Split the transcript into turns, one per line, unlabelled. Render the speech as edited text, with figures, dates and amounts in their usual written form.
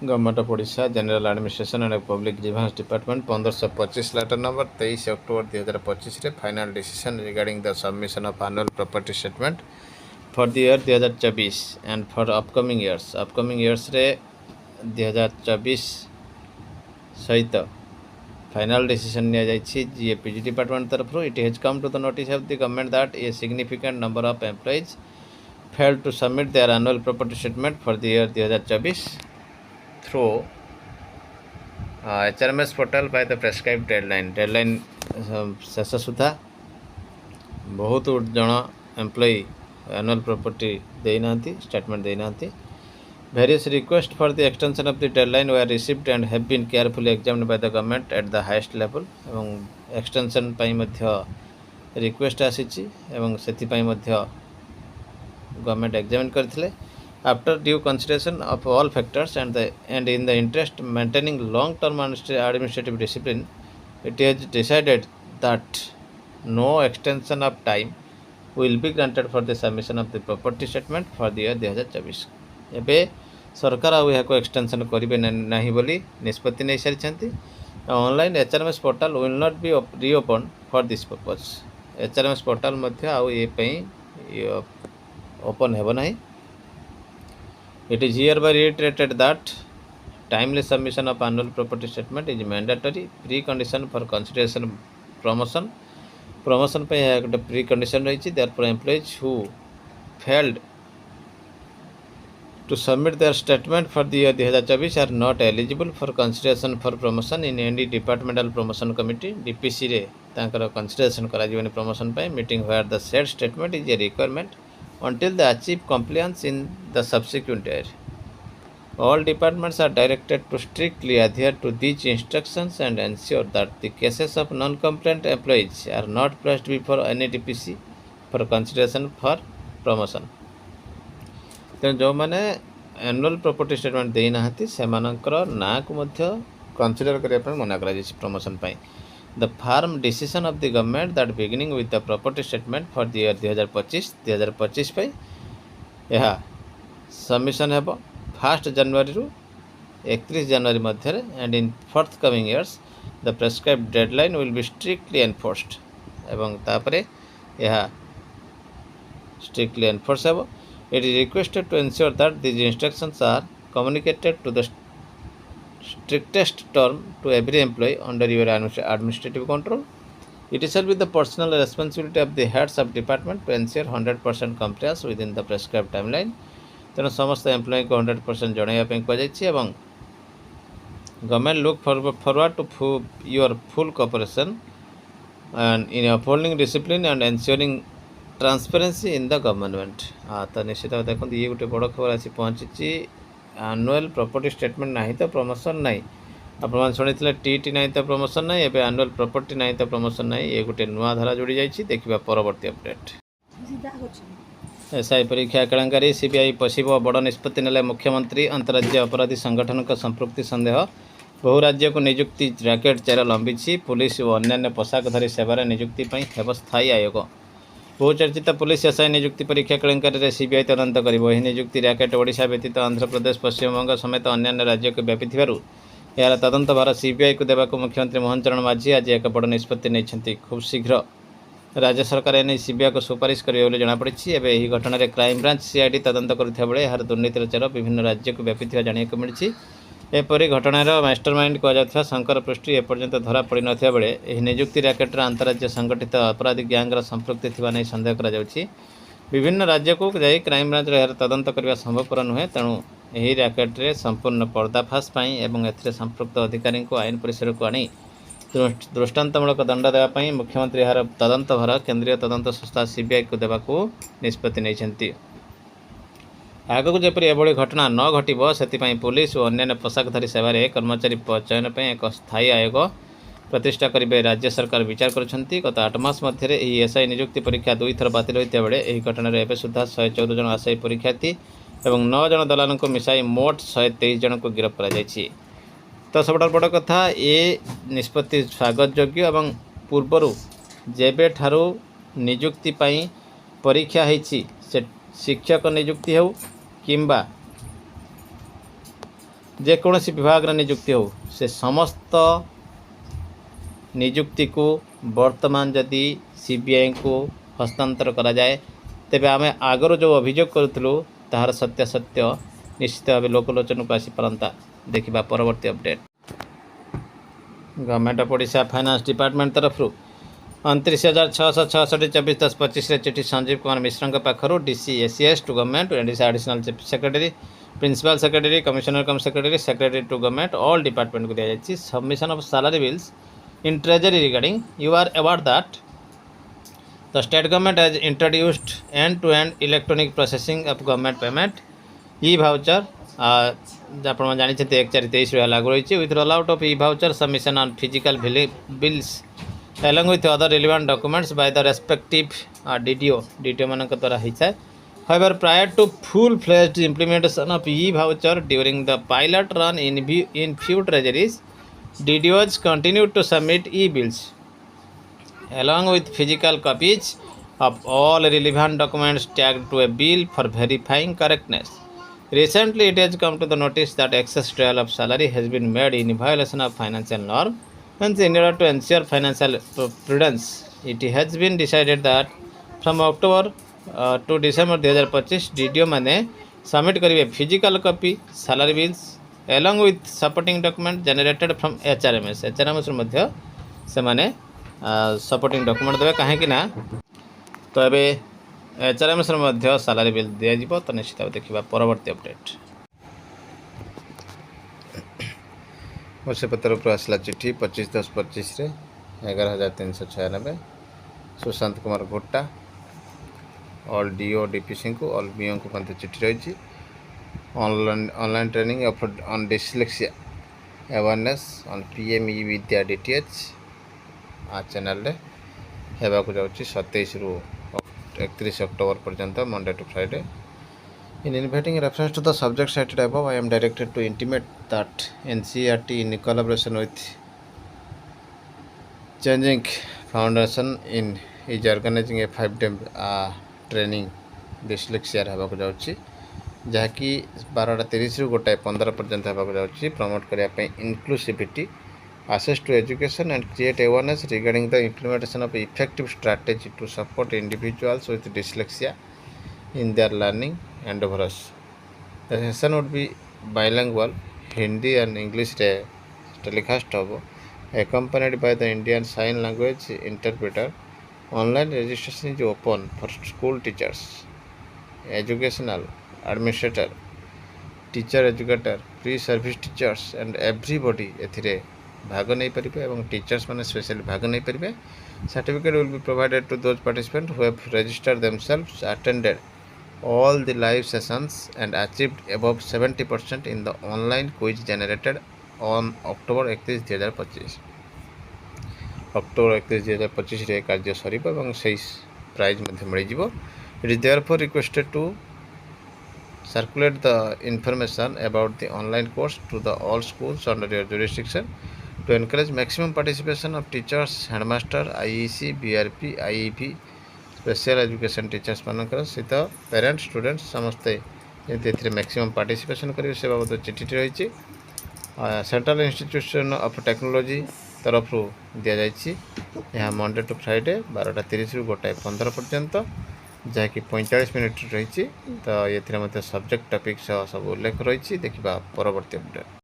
Government of Odisha general administration and public grievance department 1525 letter number 23 October 2025 रे final decision regarding the submission of annual property statement for the year 2024 and for upcoming years रे 2024 सहित final decision निया जायछि GAPG department तरफ it has come to the notice of the government that a significant number of employees failed to submit their annual property statement for the year 2024 through HRMS portal by the prescribed deadline शेष सुधा बहुत जन employ annual property देना statement देना various requests for the extension of the deadline were received and have been carefully examined by the government at the highest level एवं extension पाई मध्य request आसीची एवं सेति पाई मध्य गवर्नमेंट एग्जामिन करथिले after due consideration of all factors and in the interest maintaining long term administrative discipline it has decided that no extension of time will be granted for the submission of the property statement for the year 2024 एबे सरकार आउ यहाको extension करिवे नाही बोली निष्पत्ति नै सारिछंती online HRMS portal will not be reopen for this purpose HRMS portal मध्य आउ ए पई ओपन हेब नहीं it is hereby reiterated that timely submission of annual property statement is mandatory precondition for consideration promotion पे गोटे precondition रही therefore employees who failed to submit their statement for the year 2024 are not eligible for consideration for promotion in any departmental promotion committee DPC रे तांकर consideration करा जीवनी promotion पे meeting where the said statement is a requirement until they achieve compliance in the subsequent year. All departments are directed to strictly adhere to these instructions and ensure that the cases of non-compliant employees are not placed before any DPC for consideration for promotion. तेणु जो मैंने annual property statement देना से ना को consider करने मना कर promotion The firm decision of the government that beginning with the property statement for the year 2025 पे यह सबमिशन है 1 जनवरी रु 31 जनवरी मध्य and in forthcoming years the prescribed deadline will be strictly enforced एवं तापरे यह strictly enforced है it is requested to ensure that these instructions are communicated to the strictest term to every employee under your administrative control. It shall be the personal responsibility of the heads of department to ensure 100% compliance within the prescribed timeline. तेणु समस्त employ को 100% जणाइबा कहुई एवं government look forward to your full cooperation and in upholding discipline and ensuring transparency in the government. हाँ तो निश्चित भाव देखो ये गोटे बड़ खबर आसी पहुँची एनुअल प्रॉपर्टी स्टेटमेंट ना तो प्रमोशन ना आप शुणी टीटी ना तो प्रमोशन ना एवं एनुअल प्रॉपर्टी ना तो प्रमोशन ना ये गोटे नुआ धारा जोड़ी जाइए देखा परवर्ती अपडेट। एसआई परीक्षा केलेंकारी सीबीआई पशिब बड़ निष्पत्ति नेले मुख्यमंत्री अंतर्राज्य अपराधी संगठन संपृक्ति संदेह बहु राज्य को नियुक्ति रैकेट चेर लंबी पुलिस और अन्य पोशाकधारी सेवार नियुक्ति हेब स्थायी आयोग बहुचर्चित पुलिस एसआई नियुक्ति परीक्षा केलेंकारी सीबीआई तदंत कर नियुक्ति रैकेट ओडिशा व्यतीत आंध्र प्रदेश पश्चिमबंग समेत अन्य राज्य को व्यापी यार तदंत भार सीबीआई को देवाक मुख्यमंत्री मोहन चरण माझी आज एक बड़ निष्पत्ति नहीं खूब शीघ्र राज्य सरकार एने सीबीआई को सुपारिश करेंगे जमापड़ी एवं यह घटना में क्राइमब्रांच सीआईडी तदंत करुवा बेले यार दुर्नीतिर चेर विभिन्न राज्य को व्यापी जाना मिली एपरी घटनार मास्टरमाइंड कहुआ शंकर पृष्टि एपर्यंत धरा पड़ नथिबा बेले एही नियुक्ति रैकेटर अंतर्राज्य संगठित अपराधी गैंगर संपृक्ति थिबा नै संदेह करा जाउछि। विभिन्न राज्य को जाई क्राइमब्रांच यार तदंत करने संभवपर नुहे तेणु यही रैकेट्रे संपूर्ण पर्दाफाश पाई एवं एथिरे संपृक्त अधिकारी को आईन परिसर को आनी दृष्टांतमूलक दंड देवाई मुख्यमंत्री यार तदंत भार केंद्रीय तदंत संस्था सीबीआई को देवाक निष्पत्ति नहीं आगक जपरी एभली घटना न घटव से पुलिस और अन्य पोशाकधारी सेवार कर्मचारी चयन पर एक स्थायी आयोग प्रतिष्ठा करेंगे राज्य सरकार विचार कर गत 8 मास मध्य एसआई नियुक्ति परीक्षा 2 थर बातिल होता बेले यह घटना एवं सुधा 114 जन आशायी परीक्षार्थी और 9 जन दलाल को मिसाई मोट 123 जन को गिरफ्त कर तो सब बड़ कथा ये निष्पत्ति स्वागत योग्य और पूर्वर जेबे ठारू नियुक्ति परीक्षा शिक्षक नियुक्ति हो किंबा जेकोसी विभाग नियुक्ति हो से समस्त नियुक्ति को वर्तमान जदि सीबीआई को हस्तांतर करा जाए तेबे आमे आगर जो अभियोग करूँ ताहार सत्यासत्य निश्चित भाव लोकलोचन को आसी पारंता। देखिबा परवर्ती update. Government of Odisha finance department तरफ 29,666 24/10/25 चिठी संजीव कुमार मिश्र पाखर DCACS to government additional chief secretary principal secretary commissioner cum secretary secretary to government all department को दिया जाए submission of salary bills in treasury regarding you are aware that the state government has introduced end-to-end electronic processing of government payment e-voucher ଆପଣ ଜାଣିଛନ୍ତି 1/4/23 लागू रही with rollout of e-voucher submission on physical bills along with other relevant documents by the respective DDO ମାନଙ୍କ द्वारा ହେଇଥାଏ। However, prior to full-fledged implementation of e-voucher during the pilot run in few treasuries, DDOs continue to submit e-bills along with physical copies of all relevant documents tagged to a bill for verifying correctness. Recently, it has come to the notice that excess withdrawal of salary has been made in violation of financial norm. Hence, in order to ensure financial prudence, it has been decided that from October to December 2025, DDO माने submit करिवे physical copy salary bills along with supporting document generated from HRMS मध्य से माने supporting document देवे कहीं ना तो ये HRMS मध्य salary bill दिज्व तो निश्चित भाव देखा परवर्ती अपडेट। मुंशीपत्र पर आसला चिठी 25/10/25 11,396 Sushant Kumar Ghota all DO DPC को ऑल BO को चिठी रही online training offered on dyslexia awareness on PME Vidya DTH आ चैनल रे हेबा को जाउची 27 रु 31 अक्टोबर पर्यंत Monday to Friday. In inviting reference to the subject cited above, I am directed to intimate that NCERT in collaboration with Changing Foundation is organizing a 5-day training dyslexia हेबा को जाउची जहाँकि 12:30 रु 1:15 पर्यंत होगा जाऊँगी प्रमोट करने inclusivity access to education and create awareness regarding the implementation of effective strategy to support individuals with dyslexia in their learning endeavors. The session would be bilingual, Hindi and English telecast accompanied by the Indian Sign Language interpreter. Online registration is open for school teachers, educational administrator, teacher educator, pre-service teachers and everybody एथिरे भाग नहीं परिबे एवं teachers माने specially भाग नहीं परिबे। Certificate will be provided to those participant who have registered themselves attended all the live sessions and achieved above 70% in the online quiz generated on October 31, 2025। October 31, 2025 रे कार्य सरीब एवं सेही प्राइज मध्ये मिल जिवो। It is therefore requested to circulate the information about the online course to the all schools under your jurisdiction to encourage maximum participation of teachers, headmaster, IEC, BRP, IEP, special education teachers मानकर सहित parents students समस्ते ये maximum participation करेंगे से बाबद चिठी रही central institution of technology तरफ दि जाए मंडे टू फ्राइडे 12:30 रु 1:15 पर्यंत जहाँकि 45 मिनिट रही तो ये सब्जेक्ट टॉपिक सब उल्लेख रही देखा परवर्ती अपडेट।